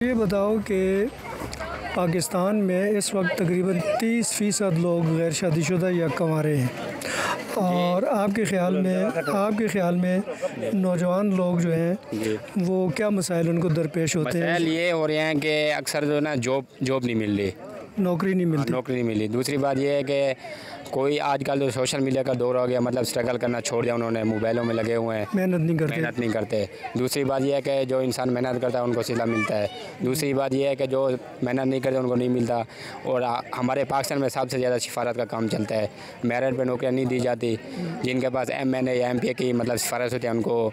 ये बताओ कि पाकिस्तान में इस वक्त तकरीबन 30% लोग गैर शादीशुदा या कंवारे हैं और आपके ख़्याल में नौजवान लोग जो हैं वो क्या मसाइल उनको दरपेश होते हैं? मसाइल ये हो रहे हैं कि अक्सर जो ना जॉब नहीं मिल रही, नौकरी नहीं मिलती। नौकरी नहीं मिली। दूसरी बात ये है कि कोई आजकल जो सोशल मीडिया का दौर हो गया, मतलब स्ट्रगल करना छोड़ दिया उन्होंने, मोबाइलों में लगे हुए हैं, मेहनत नहीं करते। दूसरी बात यह है कि जो इंसान मेहनत करता है उनको सिला मिलता है। दूसरी बात यह है कि जो मेहनत नहीं करते उनको नहीं मिलता। और हमारे पाकिस्तान में सबसे ज़्यादा सिफारत का काम चलता है, मेरिट पे नौकरियाँ नहीं दी जाती। जिनके पास MNA या MPA की मतलब सिफारिश होती है उनको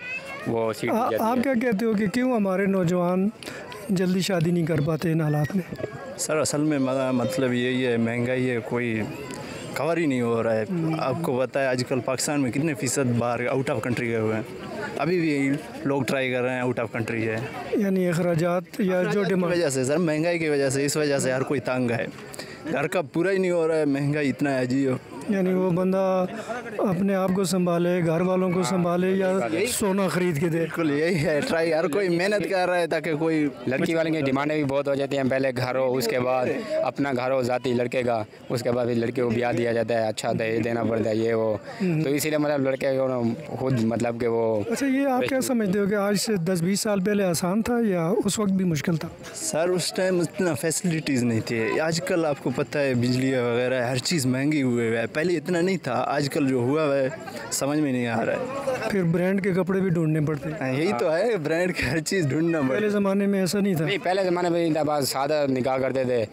वो सीट दी जाती है। आप क्या कहते हो कि क्यों हमारे नौजवान जल्दी शादी नहीं कर पाते इन हालात में? सर असल में मतलब यही है, महंगाई है, कोई कवर ही नहीं हो रहा है। आपको पता है आजकल पाकिस्तान में कितने फ़ीसद बाहर आउट ऑफ कंट्री गए हुए हैं। अभी भी लोग ट्राई कर रहे हैं आउट ऑफ कंट्री है, यानी अखराजात या जो की वजह से, सर महंगाई की वजह से, इस वजह से हर कोई तंग है। घर का पूरा ही नहीं हो रहा है, महंगाई इतना है जी। यानी वो बंदा अपने आप को संभाले, घर वालों को संभाले या सोना खरीद के दे। बिल्कुल यही है ट्राई, हर कोई मेहनत कर रहा है ताकि कोई। लड़की वाले की डिमांडें भी बहुत हो जाती हैं, पहले घर हो, उसके बाद अपना घर हो जाती लड़के का, उसके बाद फिर लड़के को ब्याह दिया जाता है, अच्छा दहेज देना पड़ता है ये वो। तो इसीलिए मतलब लड़के को खुद मतलब कि वो। अच्छा, ये आप क्या समझते हो कि आज से 10-20 साल पहले आसान था या उस वक्त भी मुश्किल था? सर उस टाइम इतना फैसिलिटीज़ नहीं थी। आजकल आपको पता है बिजली वगैरह हर चीज़ महंगी हुई है, पहले इतना नहीं था। आजकल जो हुआ है समझ में नहीं आ रहा है। फिर ब्रांड के कपड़े भी ढूंढने पड़ते हैं। यही तो है, ब्रांड की हर चीज़ ढूंढना पड़ता है। पहले ज़माने में ऐसा नहीं था। नहीं, पहले ज़माने में नहीं था, बस सादा निकाह करते थे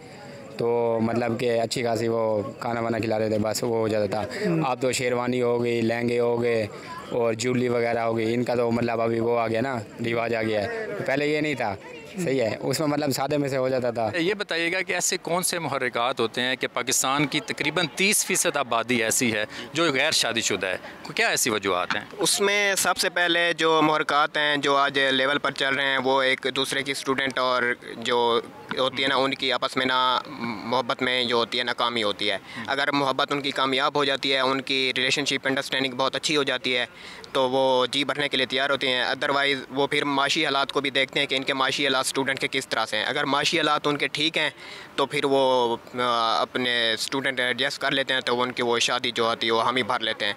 तो मतलब कि अच्छी खासी वो खाना वाना खिलाते थे, बस वो हो जाता था। अब तो शेरवानी हो गई, लहंगे हो गए और ज्वेलरी वगैरह हो गई, इनका तो मतलब अभी वो आ गया ना, रिवाज आ गया है। पहले ये नहीं था, सही है, उसमें मतलब सादे में से हो जाता था। ये बताइएगा कि ऐसे कौन से मुहर्रिकात होते हैं कि पाकिस्तान की तकरीबन 30% आबादी ऐसी है जो गैर शादीशुदा है, क्या ऐसी वजूहत हैं? उसमें सबसे पहले जो मुहर्रिकात हैं जो आज लेवल पर चल रहे हैं, वो एक दूसरे की स्टूडेंट और जो होती है ना उनकी आपस में ना मोहब्बत में जो होती है नाकामी होती है। अगर मोहब्बत उनकी कामयाब हो जाती है, उनकी रिलेशनशिप अंडरस्टैंडिंग बहुत अच्छी हो जाती है, तो वो जी भरने के लिए तैयार होती हैं। अदरवाइज़ वो फिर माशी हालात को भी देखते हैं कि इनके माशी हालात स्टूडेंट के किस तरह से हैं। अगर माशी हालात उनके ठीक हैं तो फिर वो अपने स्टूडेंट एडजस्ट कर लेते हैं, तो उनकी वो शादी जो होती है वो हम ही भर लेते हैं।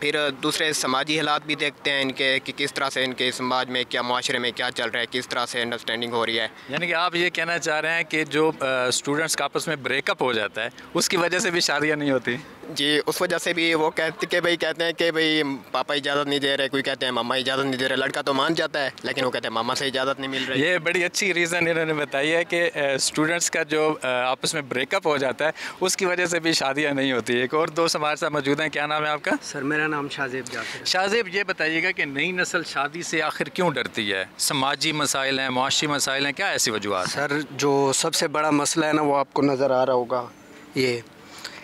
फिर दूसरे समाजी हालात भी देखते हैं इनके कि किस तरह से इनके समाज में क्या, माशरे में क्या चल रहा है, किस तरह से अंडरस्टैंडिंग हो रही है। यानी कि आप ये कहना चाह रहे हैं कि जो स्टूडेंट्स का आपस में ब्रेकअप हो जाता है उसकी वजह से भी शादियाँ नहीं होती? जी, उस वजह से भी वो कहते हैं कि भाई पापा इजाज़त नहीं दे रहे, कोई कहते हैं मामा इजाज़त नहीं दे रहे। लड़का तो मान जाता है लेकिन वो कहते हैं मामा से इजाज़त नहीं मिल रही। ये बड़ी अच्छी रीज़न इन्होंने बताई है कि स्टूडेंट्स का जो आपस में ब्रेकअप हो जाता है उसकी वजह से भी शादियाँ नहीं होती। एक और दोस्त हमारे साथ मौजूद हैं, क्या नाम है आपका? सर मेरा नाम शाहजेब जाफर। शाहजेब, ये बताइएगा कि नई नस्ल शादी से आखिर क्यों डरती है? समाजी मसाइल हैं, मुआशी मसाइल हैं, क्या ऐसी वजूहत? सर जो सबसे बड़ा मसला है ना वो आपको नज़र आ रहा होगा, ये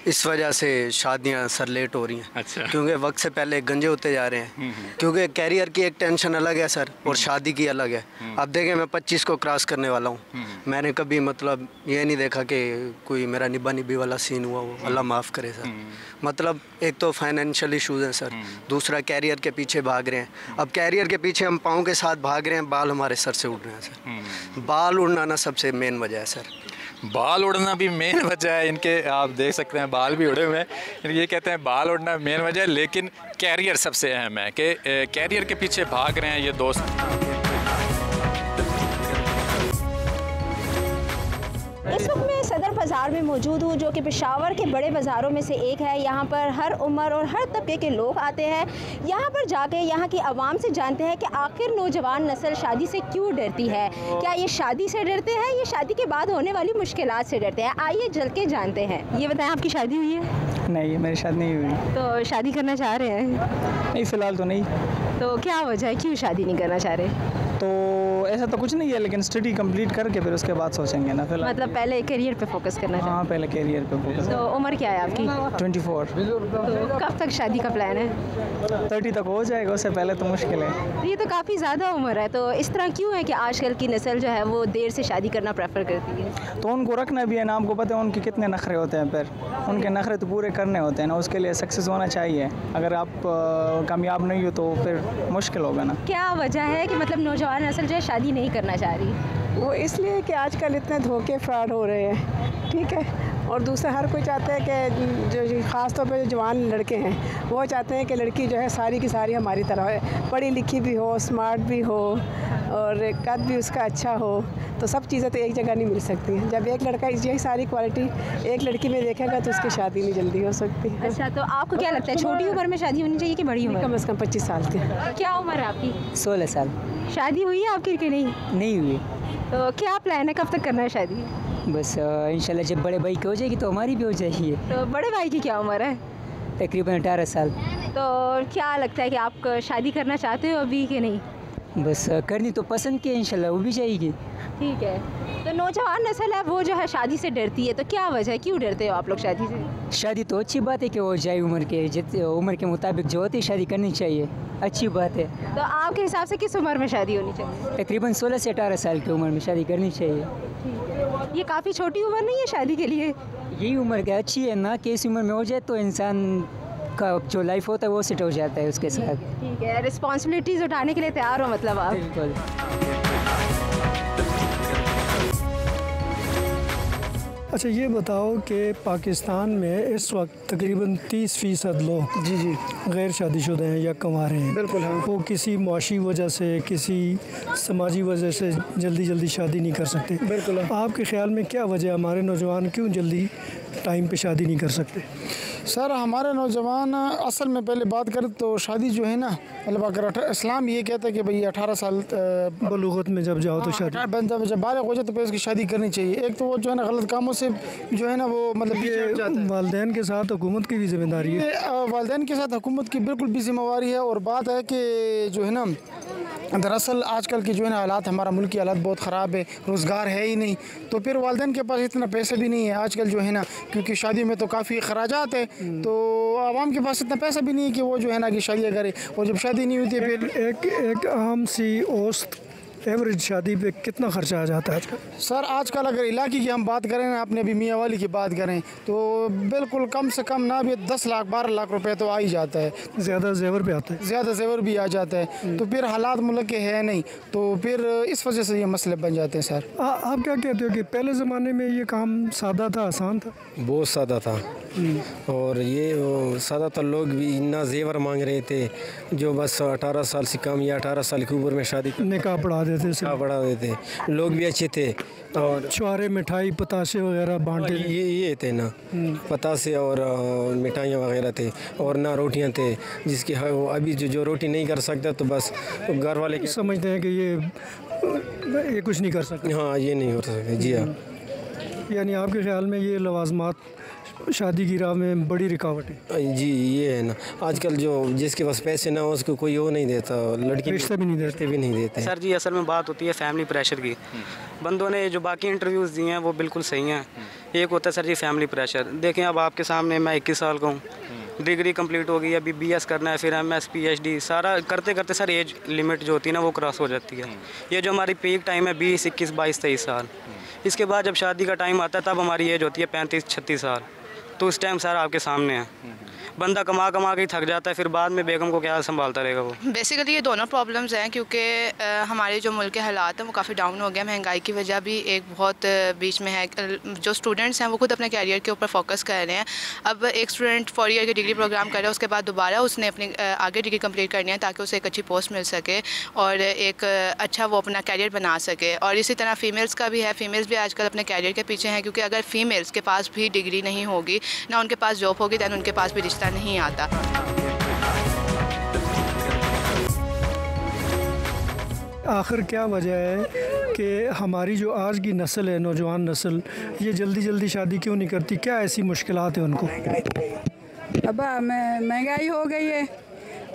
इस वजह से शादियां सर लेट हो रही हैं। अच्छा। क्योंकि वक्त से पहले गंजे होते जा रहे हैं। क्योंकि कैरियर की एक टेंशन अलग है सर और शादी की अलग है। अब देखें मैं 25 को क्रॉस करने वाला हूँ, मैंने कभी मतलब ये नहीं देखा कि कोई मेरा निभा निभी वाला सीन हुआ हो, अल्लाह माफ़ करे सर। मतलब एक तो फाइनेंशियल इशूज़ हैं सर, दूसरा कैरियर के पीछे भाग रहे हैं। अब कैरियर के पीछे हम पाँव के साथ भाग रहे हैं, बाल हमारे सर से उड़ रहे हैं सर। बाल उड़ना ना सबसे मेन वजह है सर। बाल उड़ना भी मेन वजह है इनके, आप देख सकते हैं बाल भी उड़े हुए हैं। ये कहते हैं बाल उड़ना मेन वजह है, लेकिन कैरियर सबसे अहम है कि कैरियर के पीछे भाग रहे हैं ये दोस्त। इस वक्त मैं सदर बाज़ार में मौजूद हूँ, जो कि पेशावर के बड़े बाज़ारों में से एक है। यहाँ पर हर उम्र और हर तबके के लोग आते हैं। यहाँ पर जाके यहाँ की आवाम से जानते हैं कि आखिर नौजवान नस्ल शादी से क्यों डरती है। क्या ये शादी से डरते हैं या शादी के बाद होने वाली मुश्किलात से डरते हैं? आइए जल के जानते हैं। ये बताएं, आपकी शादी हुई है? नहीं, मेरी शादी नहीं हुई। तो शादी करना चाह रहे हैं? नहीं, फ़िलहाल तो नहीं। तो क्या वजह है, क्यों शादी नहीं करना चाह रहे? तो ऐसा तो कुछ नहीं है, लेकिन स्टडी कंप्लीट करके फिर उसके बाद सोचेंगे ना। फिलहाल मतलब पहले करियर पे फोकस करना चाहिए? हाँ, पहले करियर पे फोकस। तो उम्र क्या है आपकी? 24। तो कब तक शादी का प्लान है? 30 तक हो जाएगा, उससे पहले तो मुश्किल है। ये तो काफ़ी ज़्यादा उम्र है, तो इस तरह क्यों है कि आजकल की नस्ल जो है वो देर से शादी करना प्रेफर करती है? तो उनको रखना भी है ना, आपको पता है उनके कितने नखरे होते हैं, फिर उनके नखरे तो पूरे करने होते हैं ना, उसके लिए सक्सेस होना चाहिए। अगर आप कामयाब नहीं हो तो फिर मुश्किल होगा ना। क्या वजह है कि मतलब नौजवान नौजवान नस्ल जो है शादी नहीं करना चाह रही? वो इसलिए कि आजकल इतने धोखे फ्रॉड हो रहे हैं, ठीक है। और दूसरा हर कोई चाहता है कि जो ख़ास तौर पे जो जवान लड़के हैं वो चाहते हैं कि लड़की जो है सारी की सारी हमारी तरह है, पढ़ी लिखी भी हो, स्मार्ट भी हो और कद भी उसका अच्छा हो। तो सब चीज़ें तो एक जगह नहीं मिल सकती हैं। जब एक लड़का यही सारी क्वालिटी एक लड़की में देखेगा तो उसकी शादी नहीं जल्दी हो सकती। अच्छा, तो आपको क्या लगता है छोटी उम्र में शादी होनी चाहिए कि बड़ी उम्र? कम से कम 25 साल की। क्या उम्र है आपकी? 16 साल। शादी हुई है आपकी कि नहीं? नहीं हुई। तो क्या प्लान है, कब तक करना है शादी? बस इंशाल्लाह जब बड़े भाई की हो जाएगी तो हमारी भी हो जाएगी। तो बड़े भाई की क्या उम्र है? तकरीबन 18 साल। तो क्या लगता है कि आप शादी करना चाहते हो अभी कि नहीं? बस करनी तो पसंद की इंशाल्लाह, वो भी जाएगी। ठीक है। तो नौजवान नस्ल है वो जो है शादी से डरती है, तो क्या वजह है, क्यों डरते हो आप लोग शादी से? शादी तो अच्छी बात है कि वो जाए उम्र के, जितने उम्र के मुताबिक जो होती है शादी करनी चाहिए, अच्छी बात है। तो आपके हिसाब से किस उम्र में शादी होनी चाहिए? तकरीबन 16 से 18 साल की उम्र में शादी करनी चाहिए। ये काफ़ी छोटी उम्र नहीं है शादी के लिए? यही उम्र क्या अच्छी है ना, कि इस उम्र में हो जाए तो इंसान का जो लाइफ होता है वो सेट हो जाता है उसके साथ। ठीक है, रिस्पॉन्सिबिलिटीज़ उठाने के लिए तैयार हो मतलब आप? बिल्कुल। अच्छा, ये बताओ कि पाकिस्तान में इस वक्त तकरीबन 30% लोग जी गैर शादीशुदा हैं या कंवारे हैं। बिल्कुल हाँ। वो किसी मुआशी वजह से, किसी समाजी वजह से जल्दी शादी नहीं कर सकते। बिल्कुल। आपके ख्याल में क्या वजह, हमारे नौजवान क्यों जल्दी टाइम पे शादी नहीं कर सकते? सर हमारे नौजवान असल में पहले बात करें तो शादी जो है ना, मतलब अगर इस्लाम ये कहता है कि भाई 18 साल बलूगत में जब जाओ तो शादी, जब बालिग हो जाए तो फिर उसकी शादी करनी चाहिए। एक तो वो जो है ना गलत कामों से जो है ना वो मतलब ये वालिदैन के साथ हुकूमत की भी जिम्मेदारी है। वालिदैन के साथ हुकूमत की बिल्कुल भी जिम्मेवारी है। और बात है कि जो है ना दरअसल आजकल की जो है ना हालात, हमारा मुल्क की हालात बहुत ख़राब है, रोज़गार है ही नहीं, तो फिर वालिदैन के पास इतना पैसे भी नहीं है आजकल जो है ना, क्योंकि शादी में तो काफ़ी खराजात है, तो आवाम के पास इतना पैसा भी नहीं है कि वो जो है ना कि शादी करे। और जब शादी नहीं होती है फिर एक आम सी औसत एवरेज शादी पे कितना खर्चा आ जाता है आजकल? सर आजकल अगर इलाके की हम बात करें ना, अपने अभी मियाँ वाली की बात करें तो बिल्कुल कम से कम ना भी 10 लाख 12 लाख रुपए तो आ ही जाता है। ज़्यादा जेवर पे आता है, ज़्यादा जेवर भी आ जाता है। तो फिर हालात मुल्क के है नहीं, तो फिर इस वजह से ये मसले बन जाते हैं। सर आप क्या कहते हो कि पहले ज़माने में ये काम सादा था, आसान था? बहुत सादा था। और ये ज़्यादातर लोग भी इतना जेवर मांग रहे थे जो बस 18 साल से कम या 18 साल की उम्र में शादी निकाह पढ़ा देते थे, बढ़ा देते। लोग भी अच्छे थे और छुआरे, मिठाई, पताशे वगैरह बांटे। ये थे ना, पतासे और मिठाइयाँ वगैरह थे और ना रोटियाँ थे, जिसकी अभी जो रोटी नहीं कर सकता तो बस घर वाले समझते हैं कि ये कुछ नहीं कर सकते। हाँ, ये नहीं हो सकते। जी हाँ। यानी आपके ख्याल में ये लवाजमात शादी की राह में बड़ी रुकावट है? जी ये है ना, आजकल जो जिसके पास पैसे ना हो उसको कोई वो नहीं देता, लड़की रिश्ते भी नहीं देते। सर जी असल में बात होती है फैमिली प्रेशर की। बंदों ने जो बाकी इंटरव्यूज़ दिए हैं वो बिल्कुल सही हैं। एक होता है सर जी फैमिली प्रेशर। देखें अब आपके सामने मैं 21 साल का हूँ, डिग्री कंप्लीट हो गई, अभी BS करना है, फिर MS PhD सारा करते करते सर एज लिमिट जो होती है ना वो क्रॉस हो जाती है। ये जो हमारी पीक टाइम है 20, 21, 22, 23 साल, इसके बाद जब शादी का टाइम आता है तब हमारी एज होती है 35, 36 साल। तो उस टाइम सर आपके सामने है, बंदा कमा के ही थक जाता है, फिर बाद में बेगम को क्या संभालता रहेगा वो। बेसिकली ये दोनों प्रॉब्लम्स हैं, क्योंकि हमारे जो मुल्क के हालात हैं वो काफ़ी डाउन हो गए। महंगाई की वजह भी एक बहुत बीच में है। जो स्टूडेंट्स हैं वो खुद अपने कैरियर के ऊपर फोकस कर रहे हैं। अब एक स्टूडेंट 4 ईयर की डिग्री प्रोग्राम कर रहा है, उसके बाद दोबारा उसने अपनी आगे डिग्री कंप्लीट करनी है ताकि उसे एक अच्छी पोस्ट मिल सके और एक अच्छा वो अपना कैरियर बना सके। और इसी तरह फ़ीमेल्स का भी है। फ़ीमेल्स भी आजकल अपने कैरियर के पीछे हैं, क्योंकि अगर फ़ीमेल्स के पास भी डिग्री नहीं होगी, ना उनके पास जॉब होगी, दैन उनके पास भी रिश्ता नहीं आता। आखिर क्या वजह है कि हमारी जो आज की नस्ल है, नौजवान नस्ल, ये जल्दी शादी क्यों नहीं करती? क्या ऐसी मुश्किलात हैं उनको? अब महंगाई हो गई है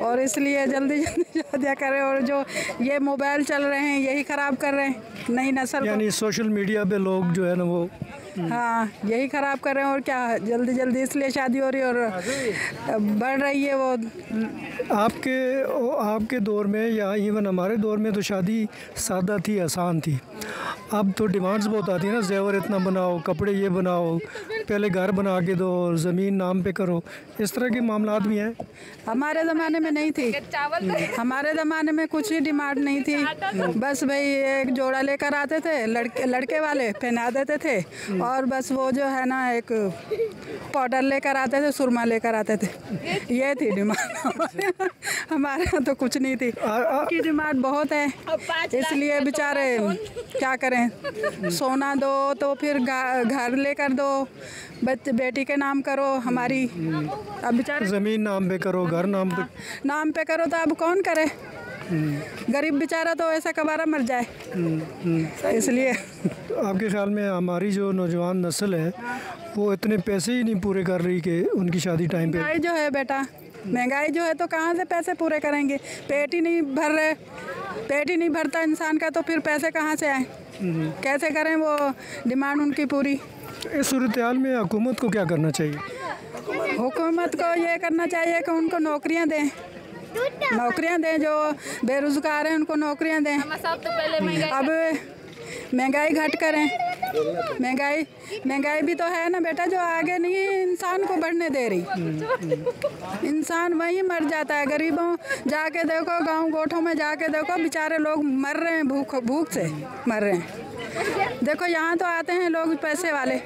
और इसलिए जल्दी शादियाँ करें, और जो ये मोबाइल चल रहे हैं यही ख़राब कर रहे हैं नई नस्ल। यानी सोशल मीडिया पे लोग जो है ना वो हाँ यही ख़राब कर रहे हैं। और क्या जल्दी इसलिए शादी हो रही है और बढ़ रही है वो। आपके दौर में या इवन हमारे दौर में तो शादी सादा थी, आसान थी। अब तो डिमांड्स बहुत आती है ना, जेवर इतना बनाओ, कपड़े ये बनाओ, पहले घर बना के दो, ज़मीन नाम पे करो, इस तरह के मामला भी हैं। हमारे ज़माने में नहीं थी, हमारे ज़माने में कुछ ही डिमांड नहीं थी। बस भाई एक जोड़ा लेकर आते थे, लड़के वाले पहना देते थे, और बस वो जो है ना एक पाउडर लेकर आते थे, सुरमा लेकर आते थे, ये थी डिमांड। हमारे यहाँ तो कुछ नहीं थी, की डिमांड बहुत है, इसलिए बेचारे क्या करें। सोना दो तो फिर घर लेकर दो, बेटी के नाम करो हमारी, अब बेचारे ज़मीन नाम पे करो, घर नाम पे करो, तो अब कौन करे। गरीब बेचारा तो ऐसा कबारा मर जाए। इसलिए आपके ख्याल में हमारी जो नौजवान नस्ल है वो इतने पैसे ही नहीं पूरे कर रही कि उनकी शादी टाइम पे? महंगाई जो है बेटा, महंगाई जो है तो कहाँ से पैसे पूरे करेंगे। पेट ही नहीं भर रहे, पेट ही नहीं भरता इंसान का, तो फिर पैसे कहाँ से आए, कैसे करें वो डिमांड उनकी पूरी। इस सूरत हाल में हुकूमत को क्या करना चाहिए? हुकूमत को ये करना चाहिए कि उनको नौकरियाँ दें, जो बेरोज़गार हैं उनको नौकरियाँ दें। अब महंगाई घट करें, महंगाई भी तो है ना बेटा, जो आगे नहीं इंसान को बढ़ने दे रही। इंसान वहीं मर जाता है। गरीबों जाके देखो, गांव गोठों में जाके देखो, बेचारे लोग मर रहे हैं, भूख से मर रहे हैं। देखो यहाँ तो आते हैं लोग पैसे वाले,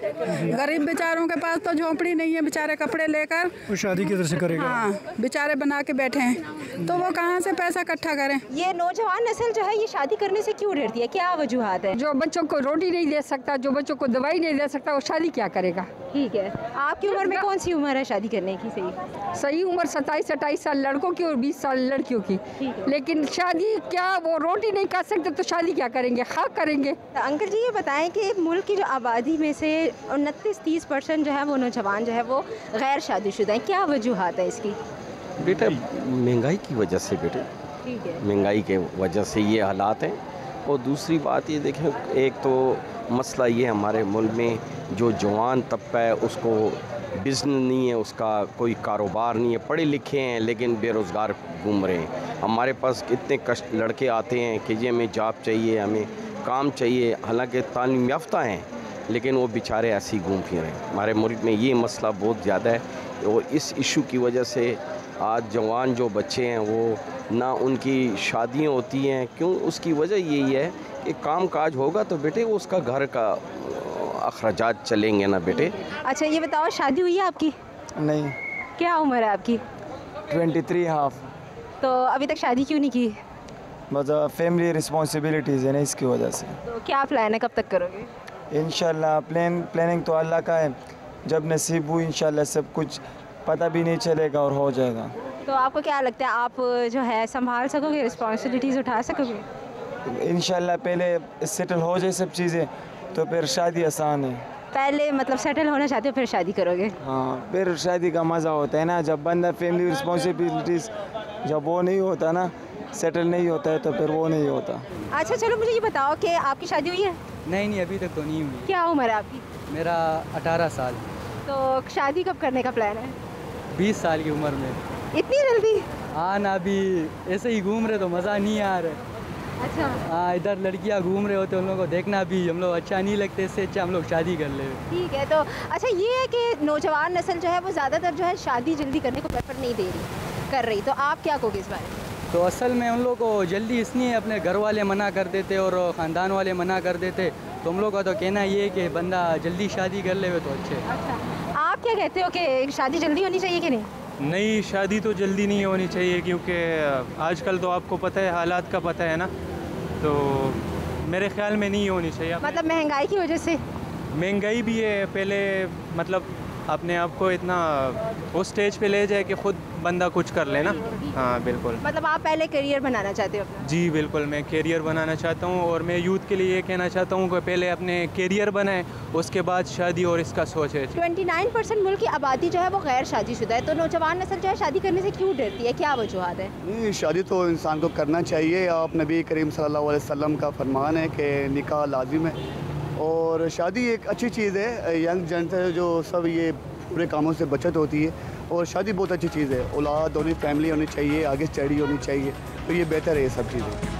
गरीब बेचारों के पास तो झोंपड़ी नहीं है, बेचारे कपड़े लेकर वो शादी किधर से करेगा? हाँ, बेचारे बना के बैठे हैं, तो वो कहाँ से पैसा इकट्ठा करें। ये नौजवान नस्ल जो है ये शादी करने से क्यों डरती है, क्या वजूहात है? जो बच्चों को रोटी नहीं दे सकता, जो बच्चों को दवाई नहीं दे सकता, वो शादी क्या करेगा? ठीक है, आपकी उम्र में कौन सी उम्र है शादी करने की? सही उम्र 27-28 साल लड़कों की और 20 साल लड़कियों की। लेकिन शादी क्या, वो रोटी नहीं कर सकते तो शादी क्या करेंगे, खाक करेंगे। अंकल जी ये बताएं कि मुल्क की जो आबादी में से 29-30% जो है वो नौजवान जो है वो गैर शादीशुदा हैं, क्या वजूहात है इसकी? बेटा महंगाई की वजह से, बेटे ठीक है, महंगाई के वजह से ये हालात हैं। और दूसरी बात ये देखें, एक तो मसला ये हमारे मुल्क में जो जवान तबका है उसको बिज़नेस नहीं है, उसका कोई कारोबार नहीं है, पढ़े लिखे हैं लेकिन बेरोज़गार घूम रहे हैं। हमारे पास कितने कष्ट लड़के आते हैं कि जी हमें जॉब चाहिए, हमें काम चाहिए, हालांकि तालीम याफ्ता हैं लेकिन वो बेचारे ऐसे ही घूम फिर रहे हैं। हमारे मुल्क में ये मसला बहुत ज़्यादा है और इस इशू की वजह से आज जवान जो बच्चे हैं वो ना उनकी शादियाँ होती हैं। क्यों? उसकी वजह यही है कि काम काज होगा तो बेटे वो उसका घर का अखराजात चलेंगे ना बेटे। अच्छा ये बताओ, शादी हुई है आपकी? नहीं। क्या उम्र है आपकी? 23.5। तो अभी तक शादी क्यों नहीं की? मतलब फैमिली रिस्पॉन्सिबिलिटीज़ है ना, इसकी वजह से। तो क्या प्लान है, कब तक करोगे? इंशाल्लाह प्लानिंग तो अल्लाह का है, जब नसीब हुई इंशाल्लाह सब कुछ पता भी नहीं चलेगा और हो जाएगा। तो आपको क्या लगता है, आप जो है संभाल सकोगे, रिस्पॉन्सिबिलिटीज़ उठा सकोगे? इंशाल्लाह पहले सेटल हो जाए सब चीज़ें तो फिर शादी आसान है। पहले मतलब सेटल होना चाहते हो फिर शादी करोगे? हाँ, फिर शादी का मज़ा होता है ना, जब बंदा फैमिली रिस्पॉन्सिबिलिटीज़ जब वो नहीं होता ना, सेटल नहीं होता है तो फिर वो नहीं होता। अच्छा चलो मुझे ये बताओ कि आपकी शादी हुई है? नहीं, अभी तक तो नहीं हुई। क्या उम्र है आपकी? मेरा 18 साल। तो शादी कब करने का प्लान है? 20 साल की उम्र में। इतनी जल्दी? हाँ ना, अभी ऐसे ही घूम रहे तो मज़ा नहीं आ रहा। अच्छा। हाँ, इधर लड़कियाँ घूम रहे होते, उन लोगों को देखना भी हम लोग अच्छा नहीं लगते, इससे अच्छा हम लोग शादी कर ले। ठीक है, तो अच्छा ये है कि नौजवान नस्ल जो है वो ज़्यादातर जो है शादी जल्दी करने को प्रेफर नहीं कर रही, तो आप क्या कहोगे इस बारे में? तो असल में उन लोगों को जल्दी इसलिए अपने घर वाले मना कर देते और ख़ानदान वाले मना कर देते, तो हम लोग का तो कहना ये है कि बंदा जल्दी शादी कर ले तो अच्छे। अच्छा, आप क्या कहते हो कि शादी जल्दी होनी चाहिए कि नहीं? नहीं, शादी तो जल्दी नहीं होनी चाहिए क्योंकि आजकल तो आपको पता है, हालात का पता है ना, तो मेरे ख्याल में नहीं होनी चाहिए। मतलब महंगाई की वजह से? महंगाई भी है, पहले मतलब अपने आप को इतना उस स्टेज पे ले जाए कि खुद बंदा कुछ कर ले ना। हाँ बिल्कुल। मतलब आप पहले करियर बनाना चाहते हो अपना? जी बिल्कुल, मैं करियर बनाना चाहता हूँ और मैं यूथ के लिए ये कहना चाहता हूँ कि पहले अपने करियर बनाए, उसके बाद शादी और इसका सोचे। 29% मुल्क की आबादी जो है वो गैर शादीशुदा है, तो नौजवान नस्ल जो है शादी करने से क्यों डरती है, क्या वजूहात है? नहीं, शादी तो इंसान को करना चाहिए। आप नबी करीम सल्लल्लाहु अलैहि वसल्लम का फरमान है कि निकाह लाजिम है और शादी एक अच्छी चीज़ है। यंग जनता जो सब ये पूरे कामों से बचत होती है और शादी बहुत अच्छी चीज़ है। औलाद होनी, फैमिली होनी चाहिए, आगे स्टडी होनी चाहिए, तो ये बेहतर है ये सब चीज़ें।